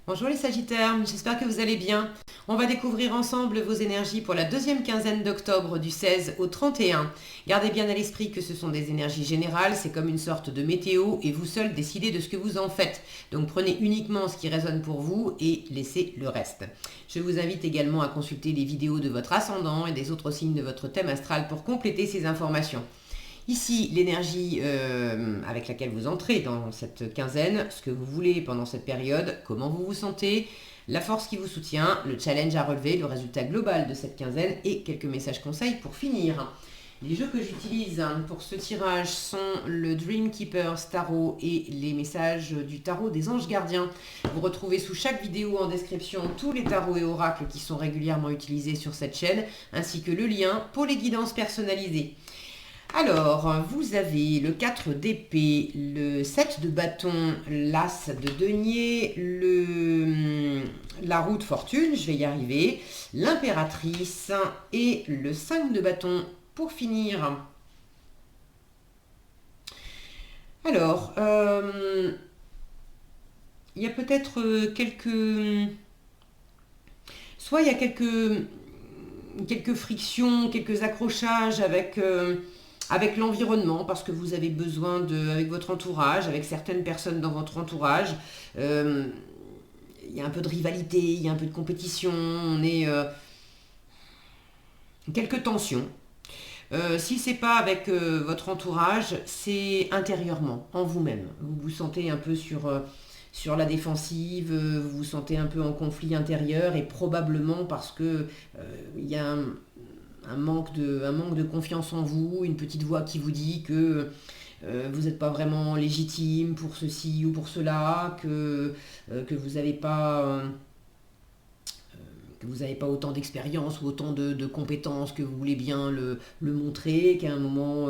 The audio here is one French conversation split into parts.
Bonjour les Sagittaires, j'espère que vous allez bien. On va découvrir ensemble vos énergies pour la deuxième quinzaine d'octobre du 16 au 31. Gardez bien à l'esprit que ce sont des énergies générales, c'est comme une sorte de météo et vous seuls décidez de ce que vous en faites. Donc prenez uniquement ce qui résonne pour vous et laissez le reste. Je vous invite également à consulter les vidéos de votre ascendant et des autres signes de votre thème astral pour compléter ces informations. Ici, l'énergie avec laquelle vous entrez dans cette quinzaine, ce que vous voulez pendant cette période, comment vous vous sentez, la force qui vous soutient, le challenge à relever, le résultat global de cette quinzaine et quelques messages conseils pour finir. Les jeux que j'utilise pour ce tirage sont le Dream Keeper Tarot et les messages du tarot des anges gardiens. Vous retrouvez sous chaque vidéo en description tous les tarots et oracles qui sont régulièrement utilisés sur cette chaîne, ainsi que le lien pour les guidances personnalisées. Alors, vous avez le 4 d'épée, le 7 de bâton, l'as de denier, la roue de fortune, je vais y arriver, l'impératrice et le 5 de bâton pour finir. Alors, il y a peut-être soit il y a quelques frictions, quelques accrochages avec l'environnement, parce que vous avez besoin avec votre entourage, avec certaines personnes dans votre entourage. Il y a un peu de rivalité, il y a un peu de compétition, on est quelques tensions. Si c'est pas avec votre entourage, c'est intérieurement, en vous-même. Vous vous sentez un peu sur la défensive, vous vous sentez un peu en conflit intérieur et probablement parce que il y a un manque de confiance en vous, une petite voix qui vous dit que vous n'êtes pas vraiment légitime pour ceci ou pour cela, que vous n'avez pas autant d'expérience ou autant de compétences que vous voulez bien le montrer, qu'à un moment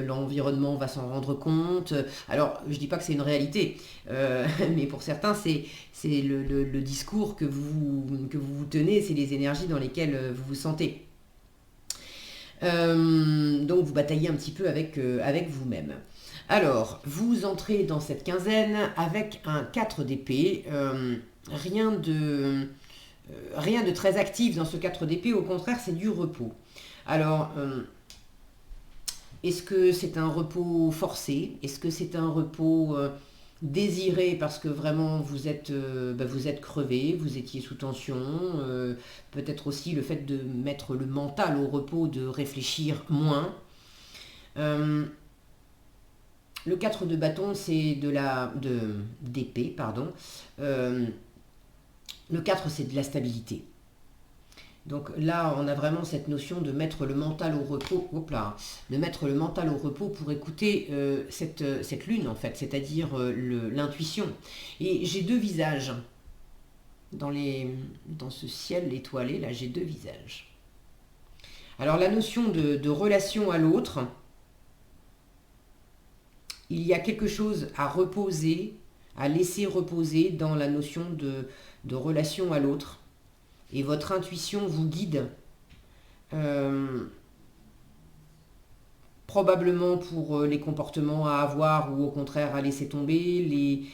l'environnement va s'en rendre compte. Alors je dis pas que c'est une réalité, mais pour certains c'est le discours que vous tenez, c'est les énergies dans lesquelles vous vous sentez. Donc vous bataillez un petit peu avec vous-même. Alors, vous entrez dans cette quinzaine avec un 4 d'épée. Rien de très actif dans ce 4 d'épée, au contraire, c'est du repos. Alors, est-ce que c'est un repos forcé? Est-ce que c'est un repos désiré parce que vraiment vous êtes crevé, vous étiez sous tension, peut-être aussi le fait de mettre le mental au repos, de réfléchir moins. Le 4 de bâton, c'est d'épée, pardon. Le 4, c'est de la stabilité. Donc là, on a vraiment cette notion de mettre le mental au repos, de mettre le mental au repos pour écouter cette lune en fait, c'est-à-dire l'intuition. Et j'ai deux visages dans ce ciel étoilé, là j'ai deux visages. Alors la notion de relation à l'autre, il y a quelque chose à reposer, à laisser reposer dans la notion de relation à l'autre. Et votre intuition vous guide probablement pour les comportements à avoir ou au contraire à laisser tomber,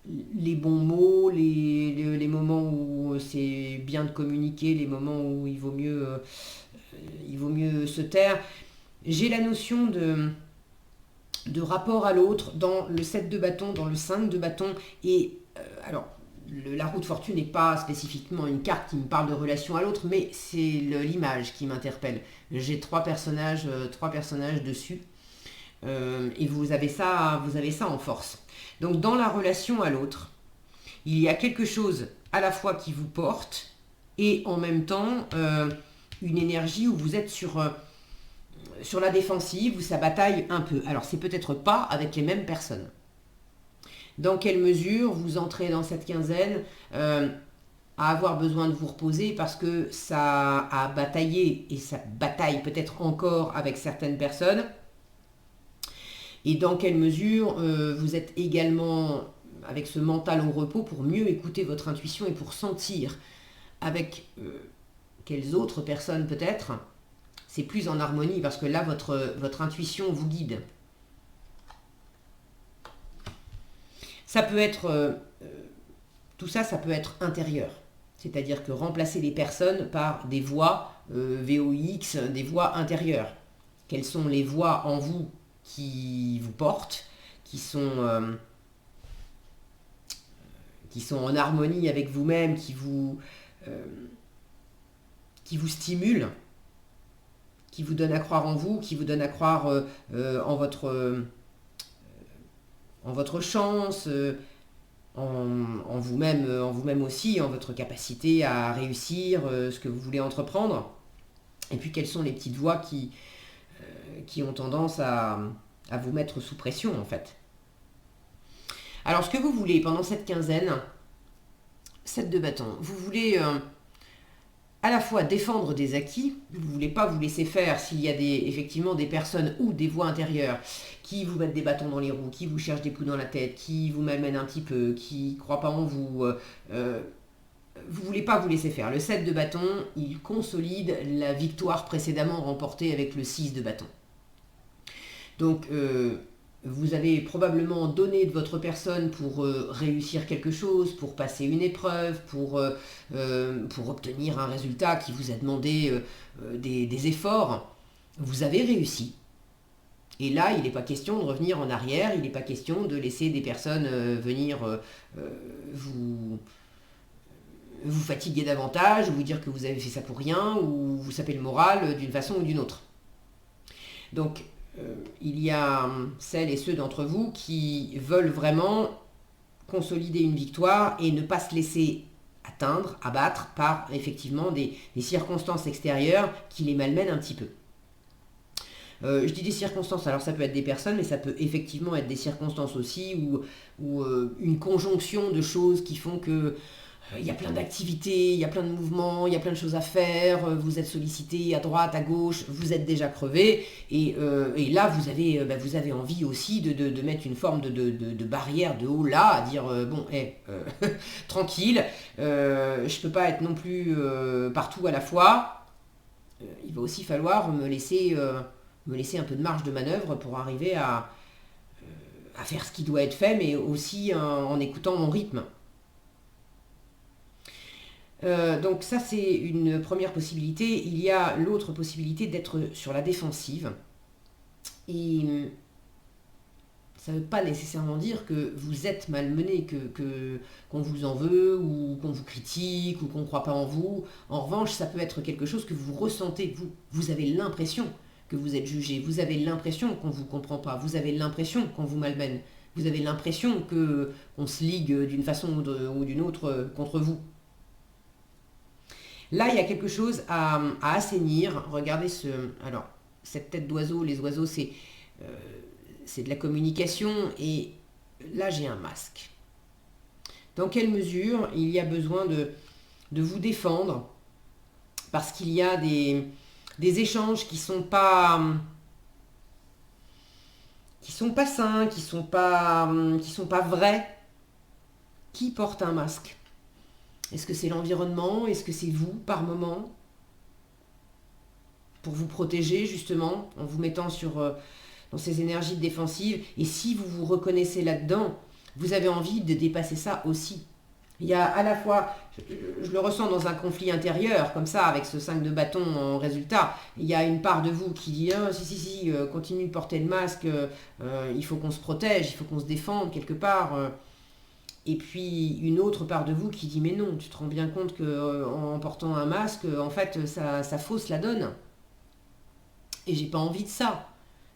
les bons mots, les moments où c'est bien de communiquer, les moments où il vaut mieux se taire. J'ai la notion de rapport à l'autre dans le 7 de bâton, dans le 5 de bâton. Et alors, la roue de fortune n'est pas spécifiquement une carte qui me parle de relation à l'autre, mais c'est l'image qui m'interpelle. J'ai trois personnages dessus. Et vous avez ça en force. Donc dans la relation à l'autre, il y a quelque chose à la fois qui vous porte et en même temps une énergie où vous êtes sur la défensive, où ça bataille un peu. Alors c'est peut-être pas avec les mêmes personnes. Dans quelle mesure vous entrez dans cette quinzaine à avoir besoin de vous reposer parce que ça a bataillé et ça bataille peut-être encore avec certaines personnes. Et dans quelle mesure vous êtes également avec ce mental au repos pour mieux écouter votre intuition et pour sentir avec quelles autres personnes peut-être c'est plus en harmonie parce que là votre intuition vous guide. Ça peut être Tout ça, ça peut être intérieur. C'est-à-dire que remplacer les personnes par des voix VOX, des voix intérieures. Quelles sont les voix en vous qui vous portent, qui sont en harmonie avec vous-même, qui vous stimulent, qui vous donnent à croire en vous, qui vous donnent à croire en votre chance, en vous-même aussi, en votre capacité à réussir ce que vous voulez entreprendre. Et puis quelles sont les petites voix qui ont tendance à vous mettre sous pression en fait. Alors ce que vous voulez pendant cette quinzaine, 7 de bâton, vous voulez à la fois défendre des acquis, vous ne voulez pas vous laisser faire s'il y a effectivement des personnes ou des voix intérieures qui vous mettent des bâtons dans les roues, qui vous cherchent des coups dans la tête, qui vous malmènent un petit peu, qui ne croient pas en vous. Vous ne voulez pas vous laisser faire. Le 7 de bâton, il consolide la victoire précédemment remportée avec le 6 de bâton. Donc, vous avez probablement donné de votre personne pour réussir quelque chose, pour passer une épreuve, pour obtenir un résultat qui vous a demandé des efforts. Vous avez réussi. Et là, il n'est pas question de revenir en arrière, il n'est pas question de laisser des personnes venir vous fatiguer davantage, ou vous dire que vous avez fait ça pour rien, ou vous saper le moral d'une façon ou d'une autre. Donc, il y a celles et ceux d'entre vous qui veulent vraiment consolider une victoire et ne pas se laisser atteindre, abattre par effectivement des circonstances extérieures qui les malmènent un petit peu. Je dis des circonstances, alors ça peut être des personnes, mais ça peut effectivement être des circonstances aussi, ou une conjonction de choses qui font que il y a plein d'activités, il y a plein de mouvements, il y a plein de choses à faire, vous êtes sollicité à droite, à gauche, vous êtes déjà crevé, et là vous avez envie aussi de mettre une forme de barrière de haut là, à dire tranquille, je peux pas être non plus partout à la fois, il va aussi falloir me laisser un peu de marge de manœuvre pour arriver à faire ce qui doit être fait, mais aussi en écoutant mon rythme. Donc ça c'est une première possibilité. Il y a l'autre possibilité d'être sur la défensive. Et ça ne veut pas nécessairement dire que vous êtes malmené, qu'on vous en veut, ou qu'on vous critique, ou qu'on ne croit pas en vous. En revanche, ça peut être quelque chose que vous ressentez. Vous avez l'impression que vous êtes jugé. Vous avez l'impression qu'on ne vous comprend pas. Vous avez l'impression qu'on vous malmène. Vous avez l'impression qu'on se ligue d'une façon ou d'une autre contre vous. Là, il y a quelque chose à assainir. Regardez cette tête d'oiseau. Les oiseaux, c'est de la communication. Et là, j'ai un masque. Dans quelle mesure il y a besoin de vous défendre? Parce qu'il y a des échanges qui sont pas sains, qui sont pas vrais. Qui porte un masque? Est-ce que c'est l'environnement? Est-ce que c'est vous par moment? Pour vous protéger justement, en vous mettant dans ces énergies défensives. Et si vous vous reconnaissez là-dedans, vous avez envie de dépasser ça aussi. Il y a à la fois, je le ressens dans un conflit intérieur, comme ça, avec ce 5 de bâton en résultat, il y a une part de vous qui dit « si, continue de porter le masque, il faut qu'on se protège, il faut qu'on se défende quelque part. Et puis une autre part de vous qui dit « mais non, tu te rends bien compte qu'en portant un masque, en fait, ça fausse la donne. Et j'ai pas envie de ça.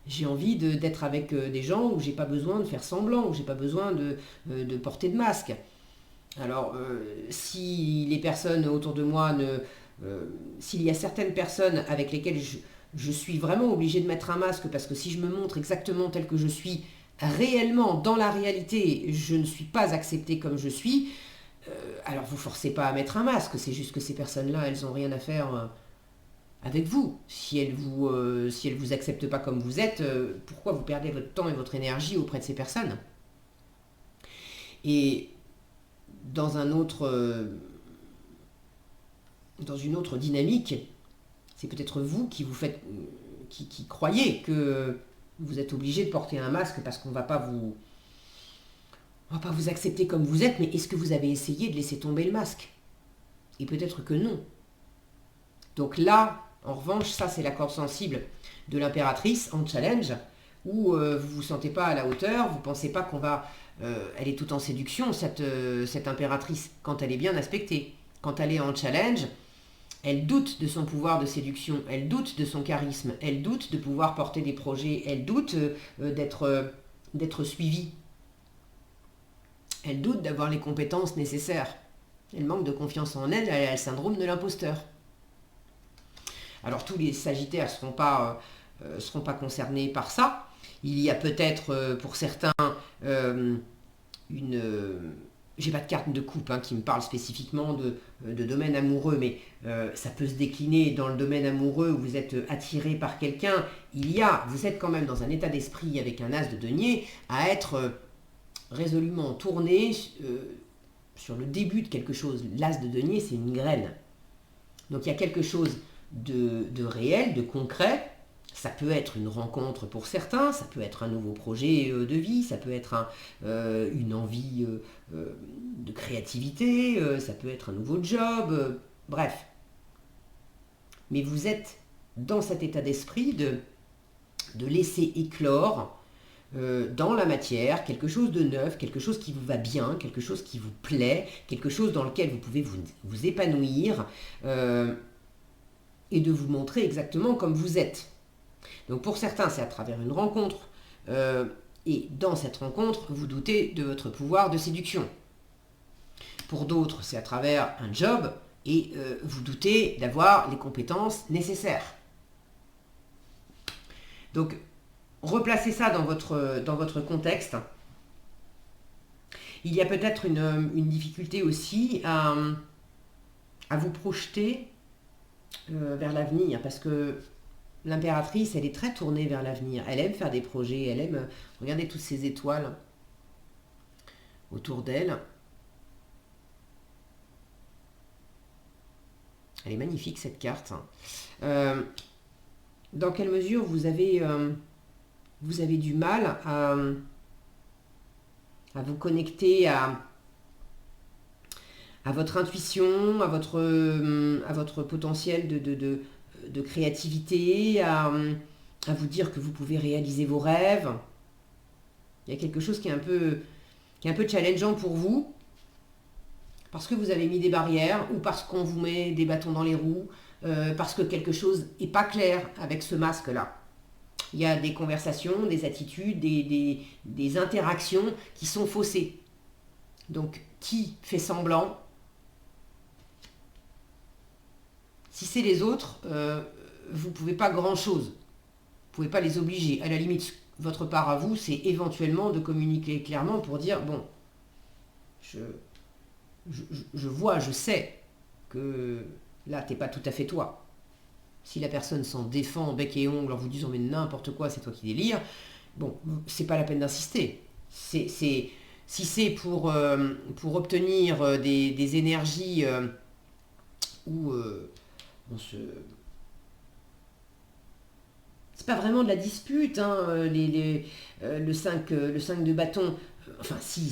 J'ai envie d'être avec des gens où j'ai pas besoin de faire semblant, où j'ai pas besoin de porter de masque. » Alors, si les personnes autour de moi s'il y a certaines personnes avec lesquelles je suis vraiment obligée de mettre un masque, parce que si je me montre exactement tel que je suis, réellement, dans la réalité, je ne suis pas acceptée comme je suis, alors vous forcez pas à mettre un masque, c'est juste que ces personnes-là, elles n'ont rien à faire avec vous. Si elles vous acceptent pas comme vous êtes, pourquoi vous perdez votre temps et votre énergie auprès de ces personnes? Et dans une autre dynamique, c'est peut-être vous qui qui croyez que vous êtes obligé de porter un masque parce qu'on va pas On va pas vous accepter comme vous êtes, mais est-ce que vous avez essayé de laisser tomber le masque? Et peut-être que non. Donc là, en revanche, ça c'est la corde sensible de l'impératrice en challenge, où vous ne vous sentez pas à la hauteur, vous ne pensez pas qu'on va... elle est toute en séduction, cette impératrice, quand elle est bien aspectée. Quand elle est en challenge, elle doute de son pouvoir de séduction, elle doute de son charisme, elle doute de pouvoir porter des projets, elle doute d'être suivie. Elle doute d'avoir les compétences nécessaires. Elle manque de confiance en elle, elle a le syndrome de l'imposteur. Alors tous les sagittaires ne seront pas concernés par ça. Il y a peut-être pour certains une... j'ai pas de carte de coupe qui me parle spécifiquement de domaine amoureux, mais ça peut se décliner dans le domaine amoureux où vous êtes attiré par quelqu'un. Vous êtes quand même dans un état d'esprit avec un as de denier à être résolument tourné sur le début de quelque chose. L'as de denier, c'est une graine. Donc il y a quelque chose de réel, de concret. Ça peut être une rencontre pour certains, ça peut être un nouveau projet de vie, ça peut être une envie de créativité, ça peut être un nouveau job, bref. Mais vous êtes dans cet état d'esprit de laisser éclore dans la matière quelque chose de neuf, quelque chose qui vous va bien, quelque chose qui vous plaît, quelque chose dans lequel vous pouvez vous épanouir et de vous montrer exactement comme vous êtes. Donc pour certains, c'est à travers une rencontre. Et dans cette rencontre, vous doutez de votre pouvoir de séduction. Pour d'autres, c'est à travers un job et vous doutez d'avoir les compétences nécessaires. Donc, replacez ça dans votre contexte. Il y a peut-être une difficulté aussi à vous projeter vers l'avenir, parce que l'impératrice, elle est très tournée vers l'avenir. Elle aime faire des projets, elle aime... Regardez toutes ces étoiles autour d'elle. Elle est magnifique, cette carte. Dans quelle mesure vous avez du mal à vous connecter à votre intuition, à votre potentiel de créativité, à vous dire que vous pouvez réaliser vos rêves. Il y a quelque chose qui est un peu challengeant pour vous, parce que vous avez mis des barrières, ou parce qu'on vous met des bâtons dans les roues, parce que quelque chose n'est pas clair avec ce masque-là. Il y a des conversations, des attitudes, des interactions qui sont faussées. Donc, qui fait semblant? Si c'est les autres, vous ne pouvez pas grand-chose. Vous ne pouvez pas les obliger. À la limite, votre part à vous, c'est éventuellement de communiquer clairement pour dire, bon, je vois, je sais que là, t'es pas tout à fait toi. Si la personne s'en défend en bec et ongles en vous disant mais n'importe quoi, c'est toi qui délire, bon, c'est pas la peine d'insister. Si c'est pour obtenir des énergies où on se... C'est pas vraiment de la dispute, le 5 de bâton. Enfin, si,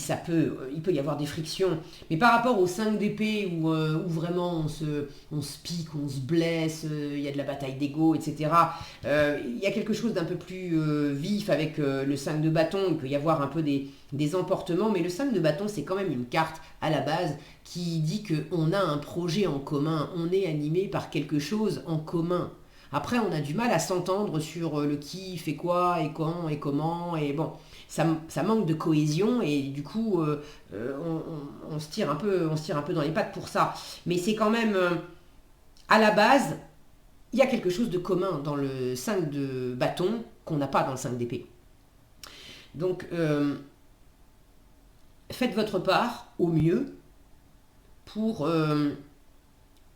il peut y avoir des frictions. Mais par rapport au 5 d'épée, où vraiment on se pique, on se blesse, il y a de la bataille d'ego, etc. Il y a quelque chose d'un peu plus vif avec le 5 de bâton. Il peut y avoir un peu des emportements. Mais le 5 de bâton, c'est quand même une carte à la base qui dit qu'on a un projet en commun. On est animé par quelque chose en commun. Après, on a du mal à s'entendre sur le qui fait quoi et quand et comment. Et bon, ça manque de cohésion et du coup, on se tire un peu dans les pattes pour ça. Mais c'est quand même, à la base, il y a quelque chose de commun dans le 5 de bâton qu'on n'a pas dans le 5 d'épée. Donc, faites votre part au mieux pour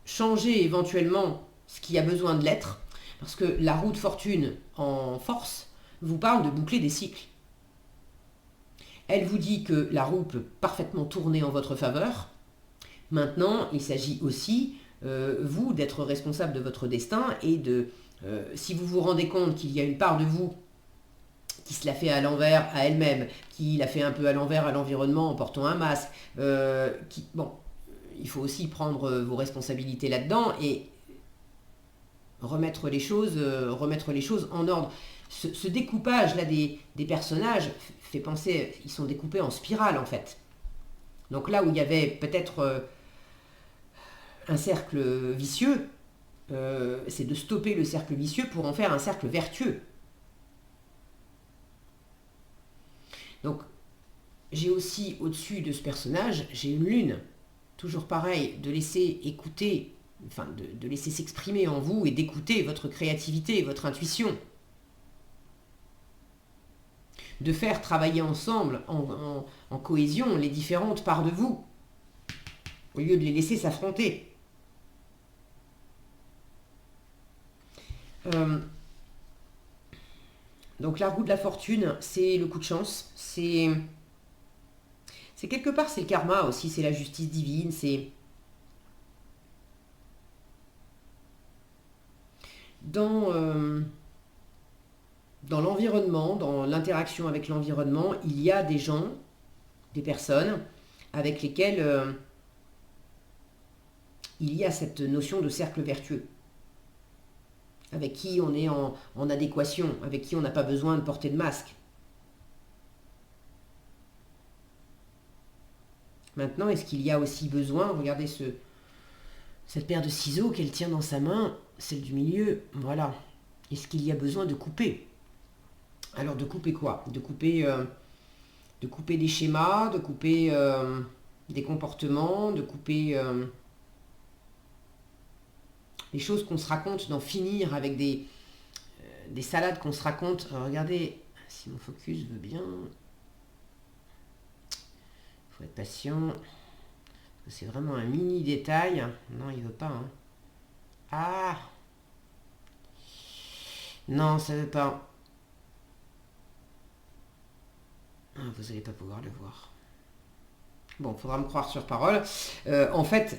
changer éventuellement ce qui a besoin de l'être. Parce que la roue de fortune en force vous parle de boucler des cycles. Elle vous dit que la roue peut parfaitement tourner en votre faveur. Maintenant, il s'agit aussi, vous, d'être responsable de votre destin et si vous vous rendez compte qu'il y a une part de vous qui se la fait à l'envers à elle-même, qui la fait un peu à l'envers à l'environnement en portant un masque. Bon, il faut aussi prendre vos responsabilités là-dedans et remettre les choses en ordre. Ce découpage-là des personnages fait penser, ils sont découpés en spirale en fait. Donc là où il y avait peut-être un cercle vicieux, c'est de stopper le cercle vicieux pour en faire un cercle vertueux. Donc j'ai aussi au-dessus de ce personnage, j'ai une lune. Toujours pareil, de laisser écouter, enfin de laisser s'exprimer en vous et d'écouter votre créativité, votre intuition. De faire travailler ensemble, en cohésion, les différentes parts de vous, au lieu de les laisser s'affronter. Donc la roue de la fortune, c'est le coup de chance, c'est quelque part, c'est le karma aussi, c'est la justice divine, c'est dans, dans l'environnement, dans l'interaction avec l'environnement, il y a des gens, des personnes avec lesquelles il y a cette notion de cercle vertueux, avec qui on est en adéquation, avec qui on n'a pas besoin de porter de masque. Maintenant, est-ce qu'il y a aussi besoin, regardez cette paire de ciseaux qu'elle tient dans sa main, celle du milieu, voilà. Est-ce qu'il y a besoin de couper? Alors de couper quoi? De couper des schémas, de couper des comportements, de couper les choses qu'on se raconte, d'en finir avec des salades qu'on se raconte. Alors, regardez, si mon focus veut bien, il faut être patient. C'est vraiment un mini détail. Non, il veut pas. Hein. Ah non, ça veut pas. Ah, vous n'allez pas pouvoir le voir. Bon, il faudra me croire sur parole. En fait,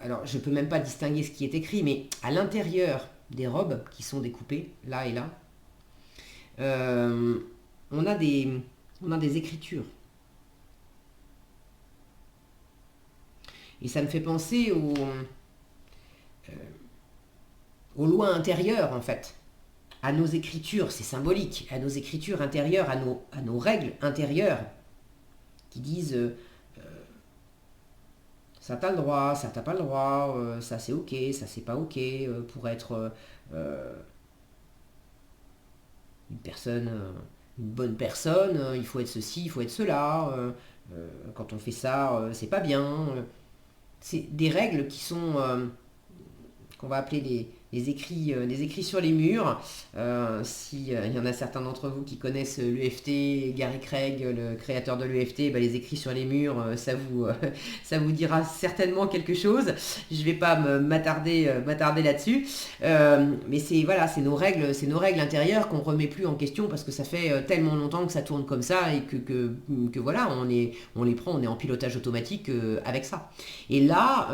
alors je peux même pas distinguer ce qui est écrit, mais à l'intérieur des robes qui sont découpées, là et là, on a des écritures. Et ça me fait penser au loin intérieur, en fait. À nos écritures, c'est symbolique, à nos écritures intérieures, à nos règles intérieures, qui disent ça t'as le droit, ça t'as pas le droit, ça c'est ok, ça c'est pas ok, pour être une personne, une bonne personne, il faut être ceci, il faut être cela, quand on fait ça, c'est pas bien. C'est des règles qui sont, qu'on va appeler des écrits sur les murs. Si il y en a certains d'entre vous qui connaissent l'EFT, Gary Craig, le créateur de l'EFT, les écrits sur les murs, ça vous dira certainement quelque chose. Je ne vais pas m'attarder là-dessus. Mais c'est nos règles intérieures qu'on ne remet plus en question parce que ça fait tellement longtemps que ça tourne comme ça et que voilà, on les prend, on est en pilotage automatique avec ça. Et là,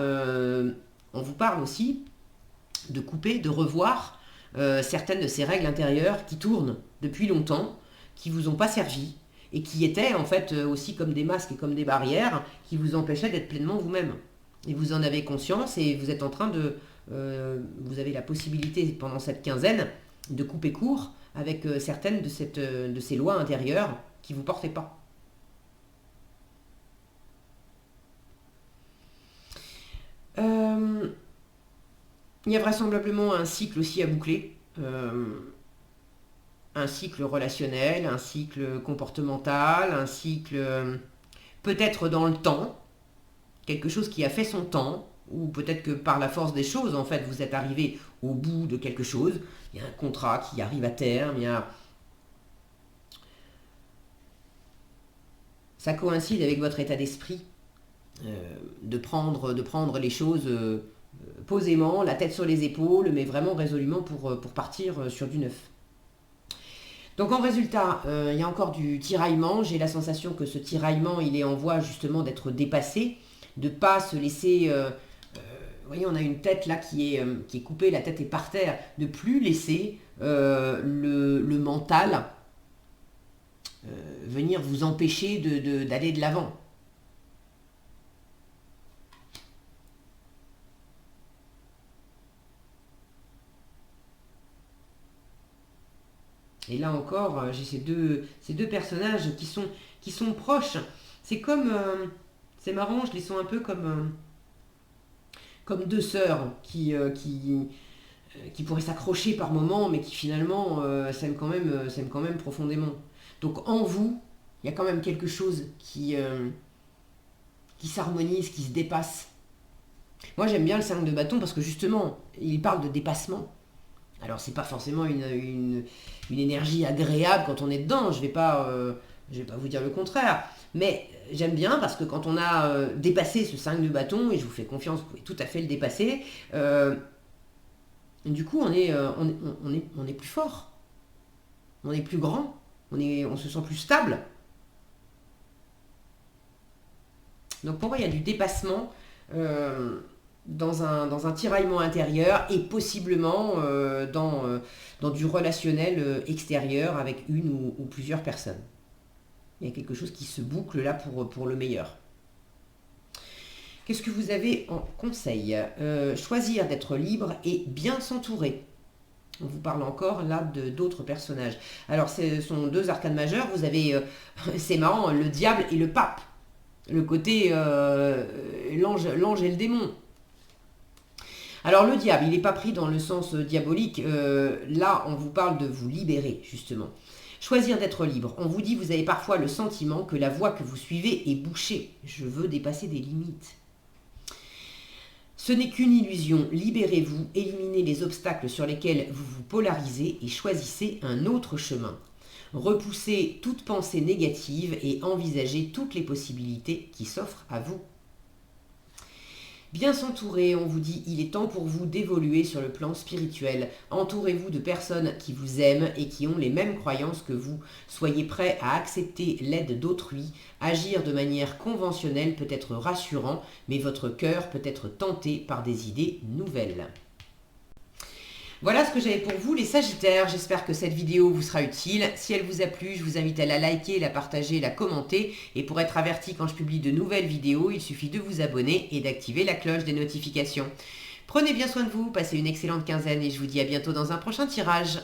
on vous parle aussi de couper, de revoir certaines de ces règles intérieures qui tournent depuis longtemps, qui vous ont pas servi et qui étaient en fait aussi comme des masques et comme des barrières qui vous empêchaient d'être pleinement vous-même. Et vous en avez conscience et vous êtes en train de... vous avez la possibilité pendant cette quinzaine de couper court avec certaines de ces lois intérieures qui ne vous portaient pas. Il y a vraisemblablement un cycle aussi à boucler, un cycle relationnel, un cycle comportemental, un cycle peut-être dans le temps, quelque chose qui a fait son temps, ou peut-être que par la force des choses, en fait, vous êtes arrivé au bout de quelque chose, il y a un contrat qui arrive à terme, ça coïncide avec votre état d'esprit, de prendre les choses posément, la tête sur les épaules, mais vraiment résolument pour partir sur du neuf. Donc en résultat, il y a encore du tiraillement. J'ai la sensation que ce tiraillement, il est en voie justement d'être dépassé, de ne pas se laisser... vous voyez, on a une tête là qui est coupée, la tête est par terre, de plus laisser le mental venir vous empêcher d'aller de l'avant. Et là encore, j'ai ces deux personnages qui sont proches. C'est comme... c'est marrant, je les sens un peu comme deux sœurs qui pourraient s'accrocher par moments, mais qui finalement s'aiment quand même profondément. Donc en vous, il y a quand même quelque chose qui s'harmonise, qui se dépasse. Moi j'aime bien le 5 de bâton parce que justement, il parle de dépassement. Alors c'est pas forcément une énergie agréable quand on est dedans, je vais pas vous dire le contraire, mais j'aime bien parce que quand on a dépassé ce 5 de bâton, et je vous fais confiance, vous pouvez tout à fait le dépasser, du coup on est plus fort, on est plus grand, on se sent plus stable. Donc pour moi il y a du dépassement dans un tiraillement intérieur et possiblement dans du relationnel extérieur avec une ou plusieurs personnes. Il y a quelque chose qui se boucle là pour le meilleur. Qu'est-ce que vous avez en conseil? Choisir d'être libre et bien s'entourer. On vous parle encore là d'autres personnages. Alors ce sont deux arcanes majeures. Vous avez, c'est marrant, le diable et le pape. Le côté l'ange et le démon. Alors le diable, il n'est pas pris dans le sens diabolique. Là, on vous parle de vous libérer, justement. Choisir d'être libre. On vous dit, vous avez parfois le sentiment que la voie que vous suivez est bouchée. Je veux dépasser des limites. Ce n'est qu'une illusion. Libérez-vous, éliminez les obstacles sur lesquels vous vous polarisez et choisissez un autre chemin. Repoussez toute pensée négative et envisagez toutes les possibilités qui s'offrent à vous. Bien s'entourer, on vous dit, il est temps pour vous d'évoluer sur le plan spirituel. Entourez-vous de personnes qui vous aiment et qui ont les mêmes croyances que vous. Soyez prêts à accepter l'aide d'autrui. Agir de manière conventionnelle peut être rassurant, mais votre cœur peut être tenté par des idées nouvelles. Voilà ce que j'avais pour vous les Sagittaires, j'espère que cette vidéo vous sera utile. Si elle vous a plu, je vous invite à la liker, la partager, la commenter. Et pour être averti quand je publie de nouvelles vidéos, il suffit de vous abonner et d'activer la cloche des notifications. Prenez bien soin de vous, passez une excellente quinzaine et je vous dis à bientôt dans un prochain tirage.